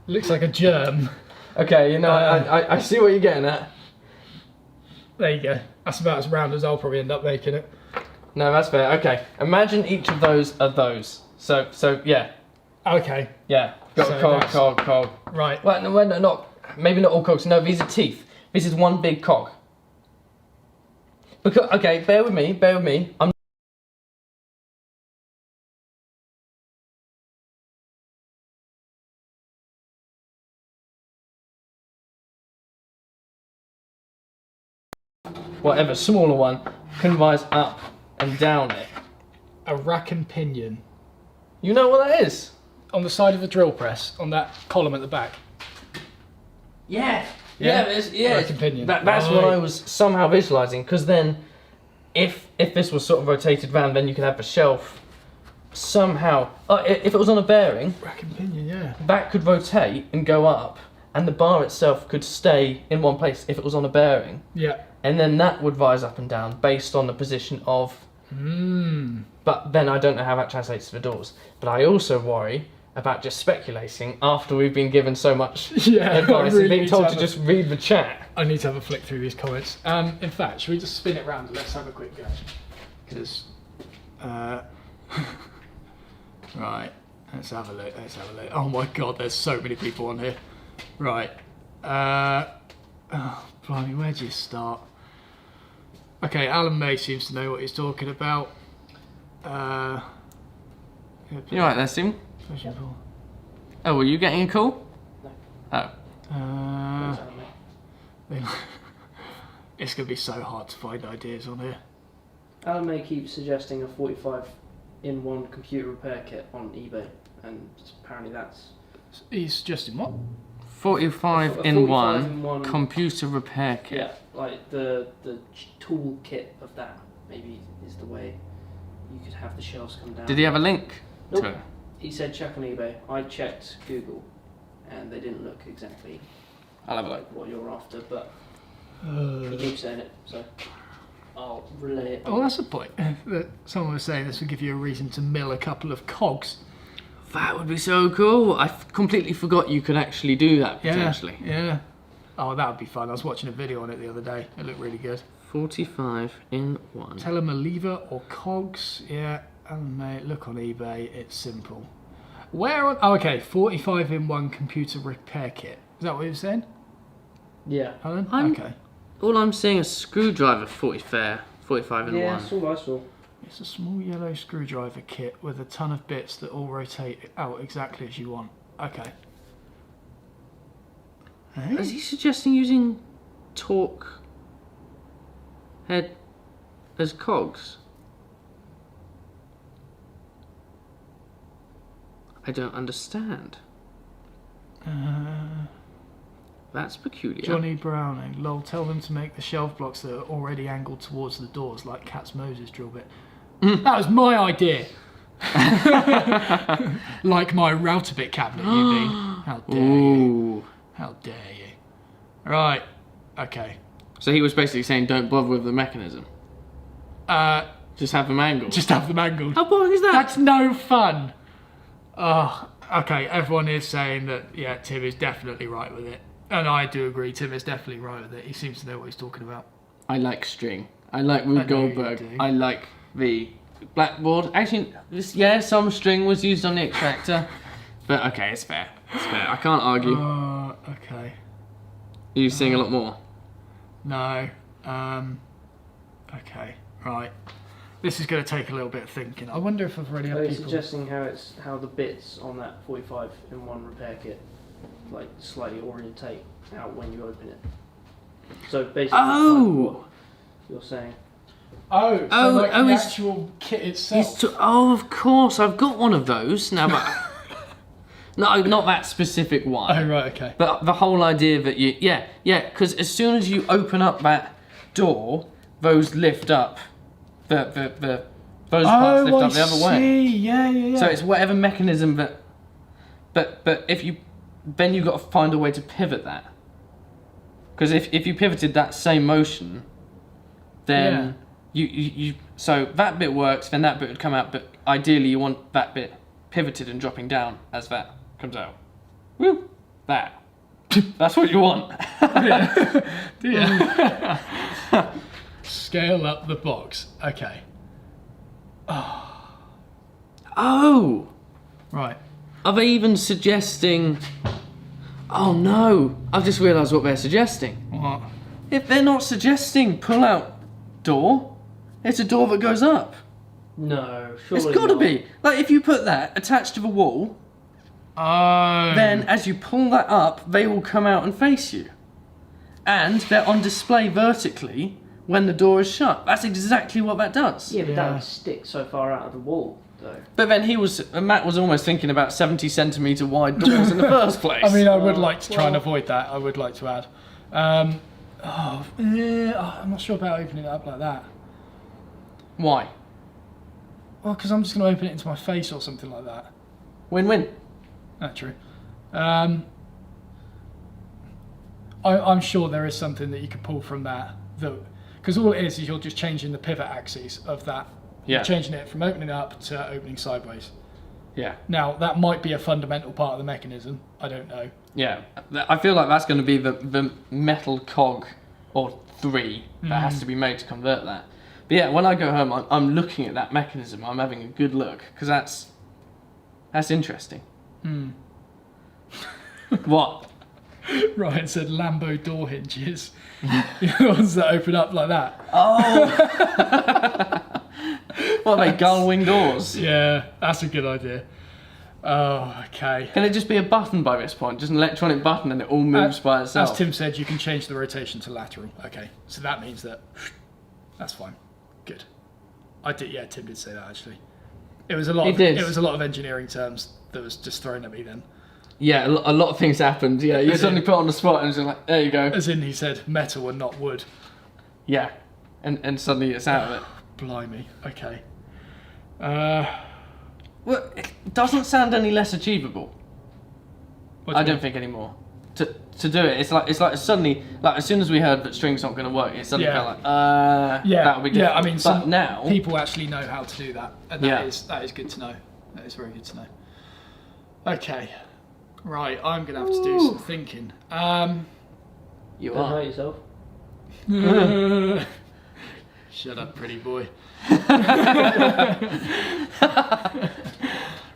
Looks like a germ. Okay, you know, I see what you're getting at. There you go. That's about as round as I'll probably end up making it. No, that's fair. Okay, imagine each of those are those. So yeah, Okay. yeah. Got So cog, that's- cog. Right. Well, no, not maybe not all cogs. No, these are teeth. This is one big cog. Because okay, bear with me. I'm. Whatever, smaller one can rise up and down it. A rack and pinion. You know what that is? On the side of a drill press, on that column at the back. Yeah. Yeah? Yeah. Rack and pinion. That's what Right. I was somehow visualising, because then if this was sort of rotated round, then you could have a shelf somehow. If it was on a bearing, Rack and pinion, yeah. that could rotate and go up, and the bar itself could stay in one place if it was on a bearing. Yeah. And then that would rise up and down based on the position of. But then I don't know how that translates to the doors. But I also worry about just speculating after we've been given so much Yeah, advice I really and being need told to to have a- just read the chat. I need to have a flick through these comments. In fact, should we just spin it round and let's have a quick go? Because, right, let's have a look. Oh my God, there's so many people on here. Right, oh, blimey, where do you start? Okay, Alan May seems to know what he's talking about. You alright there, Stephen? Question four. Oh, were you getting a call? No. Oh. It's going to be so hard to find ideas on here. Alan May keeps suggesting a 45-in-1 computer repair kit on eBay, and apparently that's He's suggesting what? 45 A in 45 in one one. computer repair kit. yeah, like the tool kit of that maybe is the way you could have the shelves come down. Did he have a link Nope. to it? He said check on eBay. I checked Google, and they didn't look exactly I'll have a look. like what you're after, but he keeps saying it, so I'll relay it. Oh, that's a point. That someone was saying this would give you a reason to mill a couple of cogs. That would be so cool. I completely forgot you could actually do that potentially. Yeah. Oh, that would be fun. I was watching a video on it the other day. It looked really good. 45 in 1. Tell them a lever or cogs. Yeah. Oh, mate, look on eBay. It's simple. Where on? Oh, okay. 45 in 1 computer repair kit. Is that what you were saying, Yeah. Alan? I'm- Okay. All I'm seeing is screwdriver 45 in Yeah, 1. that's all I saw. It's a small yellow screwdriver kit with a ton of bits that all rotate out exactly as you want. Okay. Is he suggesting using torque head as cogs? I don't understand. That's peculiar. Johnny Browning, lol, tell them to make the shelf blocks that are already angled towards the doors, like Cat's Moses drill bit. That was my idea. Like my router bit cabinet, you mean? How dare you? How dare you? Right, okay. So he was basically saying don't bother with the mechanism. Just have them angled. Just have them angled. How boring is that? That's no fun. Oh, okay, everyone is saying that, yeah, Tim is definitely right with it. And I do agree, Tim is definitely right with it. He seems to know what he's talking about. I like string. I like Rube Goldberg. I like the Blackboard. Actually, some string was used on the extractor. But okay, it's fair. It's fair. I can't argue. Okay. You seeing a lot more? No. Okay, right. This is going to take a little bit of thinking. I wonder if I've already had Are you people... suggesting how the bits on that 45-in-1 repair kit like slightly orientate out when you open it? So basically, what you're saying. the actual kit itself. Of course, I've got one of those now. But no, not that specific one. Oh right, okay. But the whole idea that because as soon as you open up that door, those lift up. Those parts lift up the other way. Yeah. So it's whatever mechanism that. But if you, then you've got to find a way to pivot that. Because if you pivoted that same motion, then you so that bit works, then that bit would come out. But ideally, you want that bit pivoted and dropping down as that comes out. Woo! That. That's what you want. Yeah. Scale up the box. Okay. Oh! Right. Are they even suggesting... Oh no! I've just realised what they're suggesting. What? If they're not suggesting pull-out door, it's a door that goes up. No, surely It's got to not. be. Like, if you put that attached to the wall, then as you pull that up, they will come out and face you. And they're on display vertically when the door is shut. That's exactly what that does. Yeah, but that would stick so far out of the wall, though. But then Matt was almost thinking about 70 centimetre wide doors in the first place. I mean, I would like to try and avoid that. I would like to add. I'm not sure about opening it up like that. Why? Well, because I'm just going to open it into my face or something like that. Win-win. That's true. I'm sure there is something that you could pull from that. Because all it is you're just changing the pivot axes of that. Yeah. You're changing it from opening up to opening sideways. Yeah. Now, that might be a fundamental part of the mechanism. I don't know. Yeah. I feel like that's going to be the metal cog or 3 that has to be made to convert that. But yeah, when I go home, I'm looking at that mechanism. I'm having a good look because that's interesting. What? Ryan said Lambo door hinges. The ones that open up like that. Oh! What are they, gull wing doors? Yeah, that's a good idea. Oh, okay. Can it just be a button by this point? Just an electronic button and it all moves by itself? As Tim said, you can change the rotation to lateral. Okay, so that means that... That's fine. Good. Tim did say that, actually. It was a lot of engineering terms that was just thrown at me then. Yeah, a lot of things happened. Yeah, you suddenly put on the spot and it's like, there you go. As in, he said metal and not wood. Yeah, and suddenly it's out of it. Blimey. Okay. Well, it doesn't sound any less achievable. I don't think anymore. To do it, it's like suddenly, like as soon as we heard that string's not going to work, it suddenly felt like, that would be difficult. Yeah, I mean, but now people actually know how to do that, and that is good to know. That is very good to know. Okay. Right, I'm going to have to do some thinking. You Don't are. hurt yourself. Shut up, pretty boy.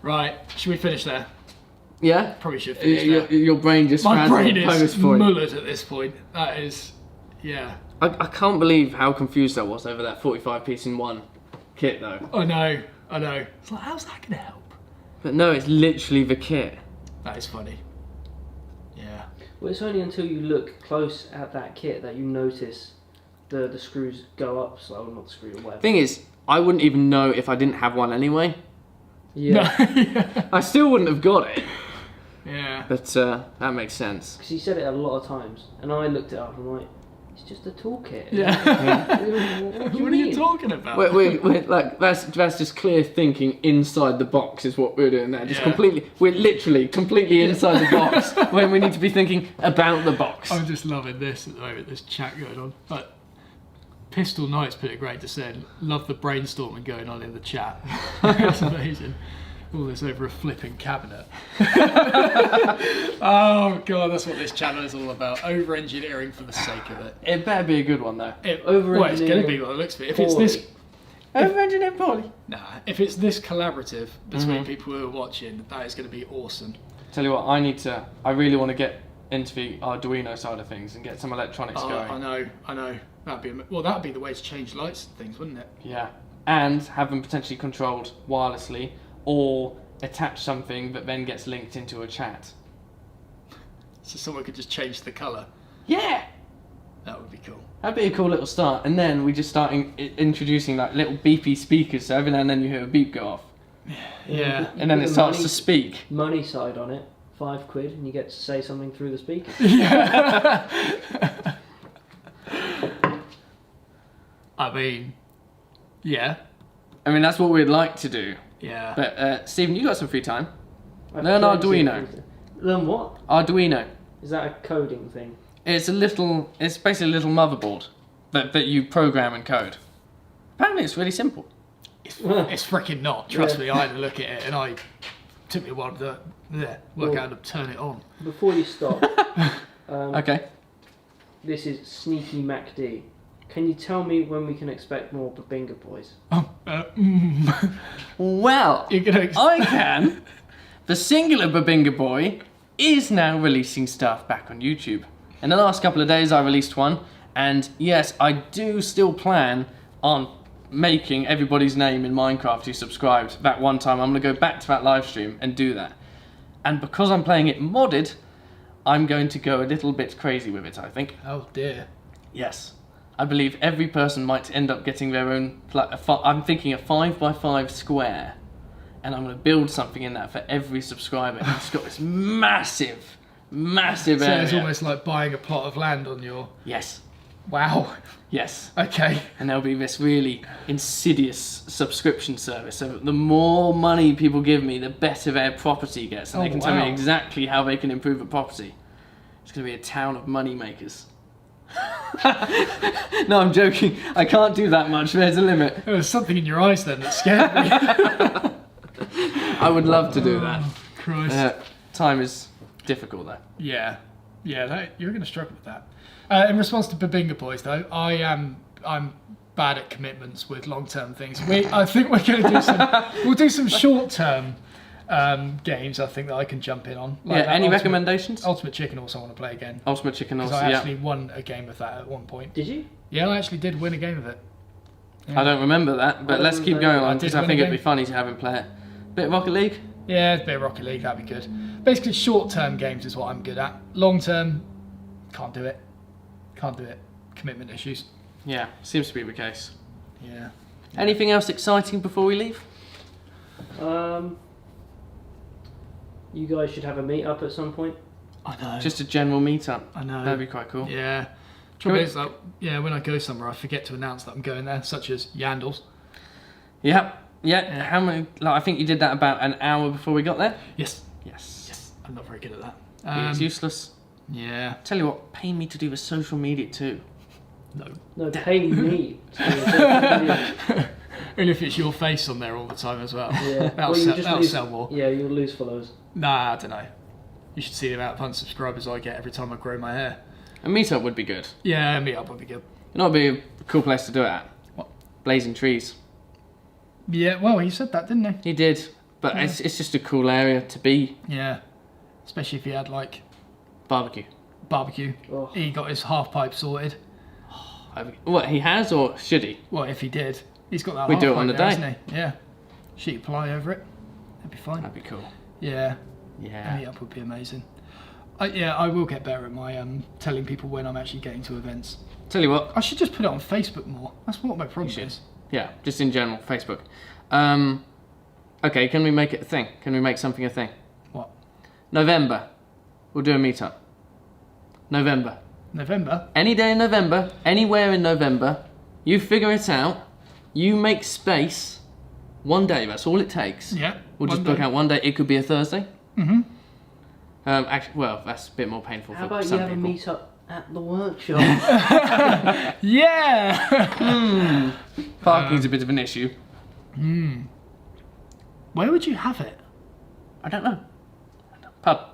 Right, should we finish there? Yeah? Probably should finish there. Your brain just My brain is post point. mullered at this point. That is, yeah. I can't believe how confused I was over that 45-piece-in-1 kit, though. I know. It's like, how's that going to help? But no, it's literally the kit. That is funny. Yeah. Well, it's only until you look close at that kit that you notice the screws go up, so not the screw or whatever. Thing is, I wouldn't even know if I didn't have one anyway. Yeah. I still wouldn't have got it. Yeah. But that makes sense. Because he said it a lot of times, and I looked it up and I'm like, it's just a toolkit. Yeah. What do you What are mean? you talking about? We're like that's just clear thinking inside the box is what we're doing there. Just Yeah. we're literally completely inside the box when we need to be thinking about the box. I'm just loving this at the moment, this chat going on. But Pistol Knight's put it great to say, love the brainstorming going on in the chat. It's amazing. All this over a flipping cabinet. Oh god, that's what this channel is all about. Over engineering for the sake of it. It better be a good one though. Over-engineering Well, it's going to be what it looks like. If it's this, Over-engineered poorly. if it's this collaborative between people who are watching, that is going to be awesome. Tell you what, I really want to get into the Arduino side of things and get some electronics going. I know. That'd be the way to change lights and things, wouldn't it? Yeah, and have them potentially controlled wirelessly, or attach something that then gets linked into a chat. So someone could just change the colour. Yeah, That would be cool. that'd be a cool little start. And then we just start introducing like little beepy speakers, so every now and then you hear a beep go off, Yeah. and then put it the starts money- to speak. Money side on it, £5, and you get to say something through the speaker. I mean, yeah. I mean, that's what we'd like to do. Yeah. But Stephen, you got some free time. I've Learn plenty of Arduino. things. Learn what? Arduino. Is that a coding thing? It's basically a little motherboard that you program and code. Apparently it's really simple. It's freaking not. Trust me, I had to look at it and I took me a while to work out how to turn it on. Before you stop, Okay. this is Sneaky MacD. Can you tell me when we can expect more Babinga Boys? Well, You're gonna I can. The singular Babinga Boy is now releasing stuff back on YouTube. In the last couple of days I released one, and yes, I do still plan on making everybody's name in Minecraft who subscribed that one time. I'm going to go back to that live stream and do that. And because I'm playing it modded, I'm going to go a little bit crazy with it, I think. Oh dear. Yes. I believe every person might end up getting their own... I'm thinking a 5x5 square, and I'm going to build something in that for every subscriber. And it's got this massive So area. it's almost like buying a plot of land on your... Yes. Wow. Yes. Okay. And there'll be this really insidious subscription service. So the more money people give me, the better their property gets. And they can tell me exactly how they can improve a property. It's going to be a town of money makers. No, I'm joking. I can't do that much. There's a limit. There was something in your eyes then that scared me. I would love to do that. Christ. Time is difficult though. Yeah. You're going to struggle with that. In response to Babinga Boys, though, I'm bad at commitments with long-term things. I think we're going to do some. We'll do some short-term games. I think that I can jump in on. Like that Any Ultimate- recommendations? Ultimate Chicken also want to play again. Ultimate Chicken Because also. I Yeah. actually won a game of that at one point. Did you? Yeah, I actually did win a game of it. Yeah. I don't remember that, but let's keep going on I because did I win think a it'd be game. funny to have him play it. Bit of Rocket League. Yeah, a bit of Rocket League, that'd be good. Basically, short-term games is what I'm good at. Long-term, can't do it. Commitment issues. Yeah, seems to be the case. Yeah. Anything else exciting before we leave? You guys should have a meet-up at some point. I know. Just a general meetup. I know. That'd be quite cool. Yeah. Trouble is, like, when I go somewhere, I forget to announce that I'm going there, such as Yandles. Yep. Yeah. How many? Like, I think you did that about an hour before we got there. Yes. Yes. I'm not very good at that. It's useless. Yeah. Tell you what, pay me to do the social media too. No, pay me. Only if it's your face on there all the time as well. Yeah. That'll sell more. Yeah, you'll lose followers. Nah, I don't know. You should see the amount of unsubscribers I get every time I grow my hair. A meetup would be good. Yeah, meetup would be good. You know, it'd be a cool place to do it at. What? Blazing Trees. Yeah, well, he said that, didn't he? He did, but it's just a cool area to be. Yeah. Especially if he had, like, Barbecue. barbecue. Oh. He got his half pipe sorted. What, he has or should he? Well, if he did, he's got that We half do it pipe on the there, day. hasn't he? Yeah. Sheet of ply over it. That'd be fine. That'd be cool. Yeah. Yeah. A meetup would be amazing. I will get better at my telling people when I'm actually getting to events. Tell you what. I should just put it on Facebook more. That's what my problem should. is. Yeah, just in general, Facebook. Okay, can we make it a thing? Can we make something a thing? What? November. We'll do a meetup. November. November? Any day in November, anywhere in November. You figure it out. You make space. One day, that's all it takes. Yeah. We'll just book out one day. It could be a Thursday. Mm-hmm. Actually, well, that's a bit more painful How for about you some have a people. meet-up at the workshop? Yeah! Parking's a bit of an issue. Where would you have it? I don't know. Pub.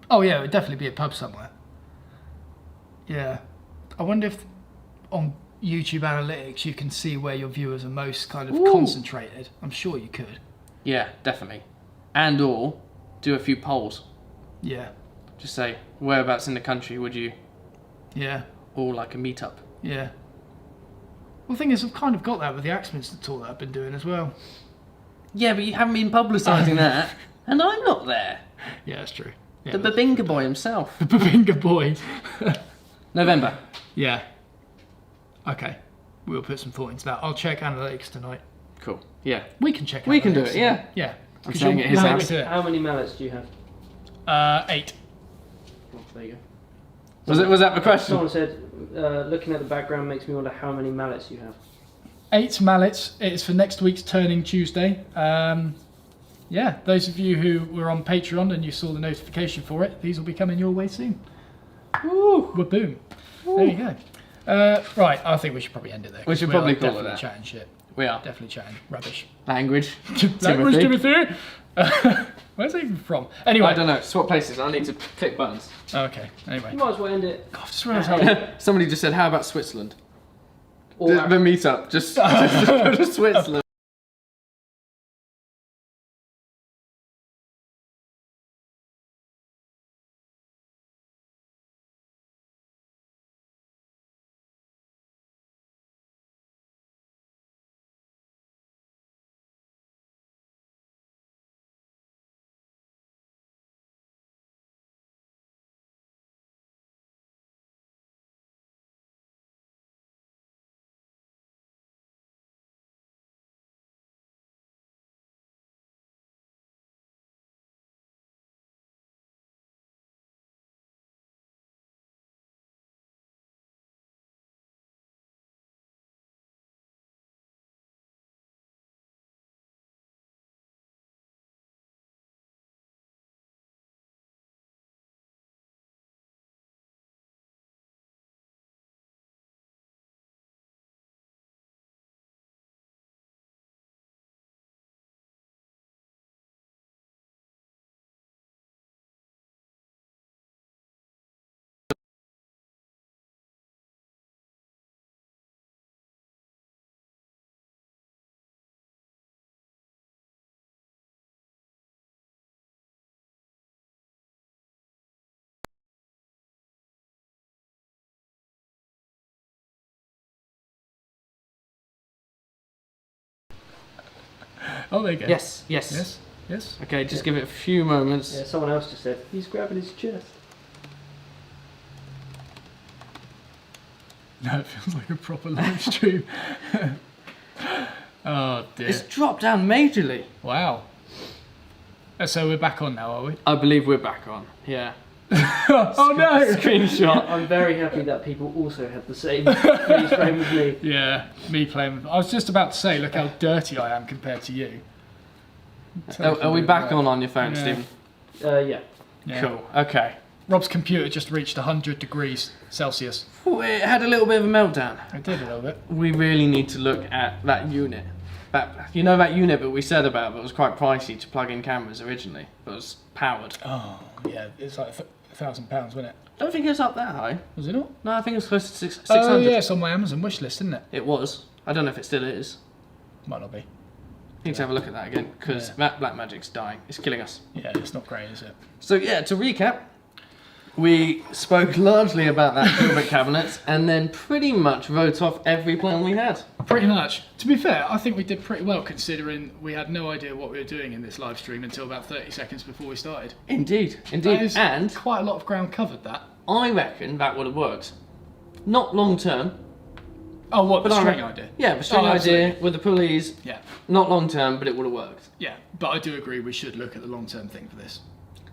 Oh yeah, it would definitely be a pub somewhere. Yeah. I wonder if on YouTube Analytics you can see where your viewers are most kind of concentrated. I'm sure you could. Yeah, definitely. And or do a few polls. Yeah. Just say, whereabouts in the country would you, Yeah. or like a meetup? Yeah. Well, the thing is, I've kind of got that with the Axminster tour that I've been doing as well. Yeah, but you haven't been publicising that. And I'm not there. Yeah, that's true. Yeah, The Babinga boy himself. the Babinga boy. November. Yeah. Okay. We'll put some thought into that. I'll check Analytics tonight. Cool. Yeah. We can check. We can do Analytics. it, yeah. Yeah. I'm 'Cause saying you'll- it his you'll house. have to do it. How many mallets do you have? 8. Oh, there you go. Was that the question? Someone said, looking at the background makes me wonder how many mallets you have. 8 mallets. It's for next week's Turning Tuesday. Yeah, those of you who were on Patreon and you saw the notification for it, these will be coming your way soon. Woo. Boom. There you go. Right, I think we should probably end it there. We should 'cause probably are call it definitely that. chatting shit. We are. Definitely chatting rubbish. Language. Language, Timothy. Timothy. Where's it even from? Anyway. I don't know. Swap places. I need to click buttons. Okay, anyway. You might as well end it. God, I just realised how... Somebody just said, how about Switzerland? Or The meetup. Just go to Switzerland. Oh, there you go. Yes. Yes. Yes. Okay, just give it a few moments. Yeah, someone else just said, he's grabbing his chest. No, it feels like a proper live stream. Oh, dear. It's dropped down majorly. Wow. So we're back on now, are we? I believe we're back on. Yeah. Oh, no! Screenshot. I'm very happy that people also had the same freeze frame as me. Yeah, me playing with... I was just about to say, look how dirty I am compared to you. Are we back on your phone, Yeah. Stephen? Yeah. Yeah. Cool. Okay. Rob's computer just reached 100 degrees Celsius. Ooh, it had a little bit of a meltdown. I did a little bit. We really need to look at that unit. That unit that we said about that was quite pricey to plug in cameras originally, but was powered. Oh, yeah, it's like £1,000, wasn't it? I don't think it was up that high. Was it not? No, I think it was close to 600. Oh, yeah, it's on my Amazon wish list, isn't it? It was. I don't know if it still is. Might not be. Need to have a look at that again, because Yeah. that black magic's dying. It's killing us. Yeah, it's not great, is it? So yeah, to recap, we spoke largely about that Gilbert cabinet, and then pretty much wrote off every plan we had. Pretty much. To be fair, I think we did pretty well considering we had no idea what we were doing in this live stream until about 30 seconds before we started. Indeed, That indeed. is And quite a lot of ground covered, that. I reckon that would have worked. Not long term, Oh, what, the but I string reckon- idea? Yeah, the string Oh, idea absolutely. with the pulleys. Yeah. Not long term, but it would have worked. Yeah, but I do agree we should look at the long-term thing for this.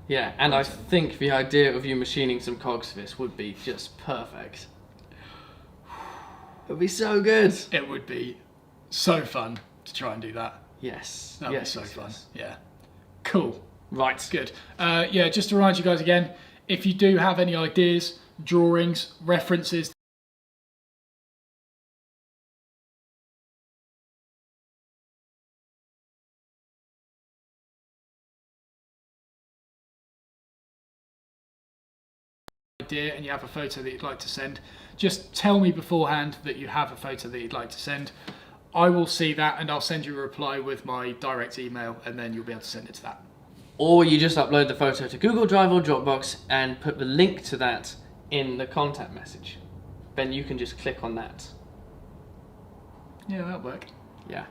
Yeah, and I think the idea of you machining some cogs for this would be just perfect. It would be so good. It would be so fun to try and do that. Yes. That would yes, be so yes, fun. yes. Yeah. Cool. Right. Good. Yeah, just to remind you guys again, if you do have any ideas, drawings, references, idea and you have a photo that you'd like to send, just tell me beforehand that you have a photo that you'd like to send. I will see that and I'll send you a reply with my direct email, and then you'll be able to send it to that. Or you just upload the photo to Google Drive or Dropbox and put the link to that in the contact message. Then you can just click on that. Yeah, that'll work. Yeah.